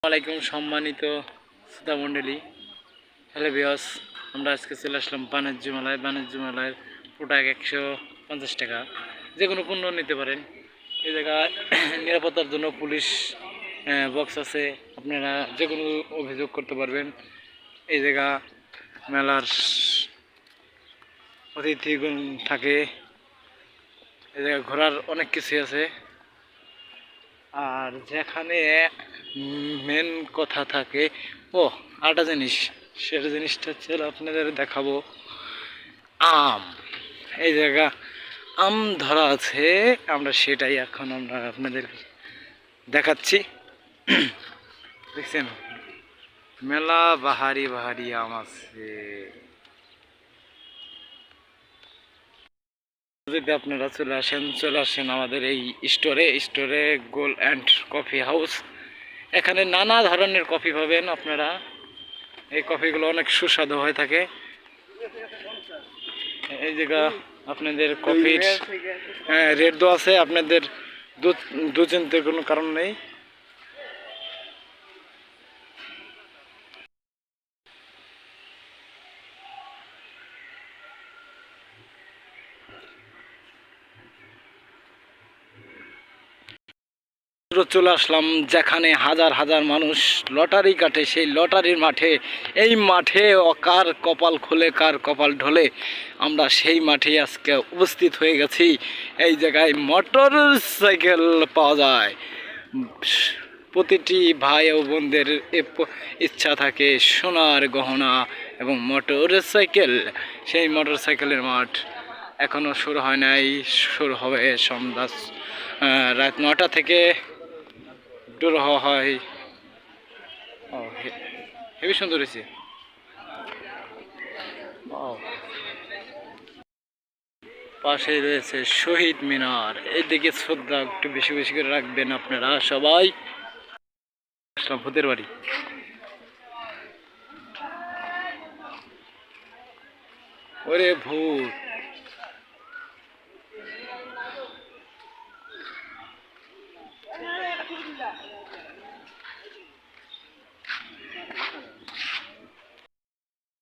আলাইকুম সম্মানিত শ্রোতা মণ্ডলী। হ্যালো ভিউয়ার্স, আমরা আজকে চলে আসলাম বাণিজ্য মেলায় প্রোডাক্ট 150 টাকা, যে কোনো পণ্য নিতে পারেন। এই জায়গায় নিরাপত্তার জন্য পুলিশ বক্স আছে, আপনারা যে কোনো অভিযোগ করতে পারবেন। এই জায়গা মেলার অতিথিগণ থাকে, এই জায়গায় ঘোরার অনেক কিছু আছে। আর যেখানে মেন কথা থাকে, আরেকটা জিনিস, সেটা জিনিসটা হচ্ছে আপনাদের দেখাবো আম। এই জায়গা আম ধরা আছে, আমরা সেটাই এখন আপনাদের দেখাচ্ছি। দেখছেন, মেলা বাহারি বাহারি আম আছে। যদি আপনারা চলে আসেন আমাদের এই স্টোরে গোল্ড অ্যান্ড কফি হাউস। এখানে নানা ধরনের কফি পাবেন আপনারা। এই কফিগুলো অনেক সুস্বাদু হয়ে থাকে। এই জায়গা আপনাদের কফির রেট দেওয়া আছে, আপনাদের দু চিন্তার কোনো কারণ নেই। চলে আসলাম যেখানে হাজার হাজার মানুষ লটারি কাটে, সেই লটারির মাঠে। এই মাঠে কার কপাল খুলে কার কপাল ঢলে, আমরা সেই মাঠে আজকে উপস্থিত হয়ে গেছি। এই জায়গায় মোটর সাইকেল পাওয়া যায়। প্রতিটি ভাই ও বোনদের ইচ্ছা থাকে সোনার গহনা এবং মোটর সাইকেল। সেই মোটর সাইকেলের মাঠ এখনও শুরু হয় নাই, শুরু হবে সন্ধ্যা রাত 9টা থেকে শুরু হয়। হেবি সুন্দর হয়েছে। পাশে রয়েছে শহীদ মিনার। এইদিকে শ্রদ্ধা একটু বেশি বেশি করে রাখবেন আপনারা সবাই। আসলাম ভূতের বাড়ি। ওরে ভূত!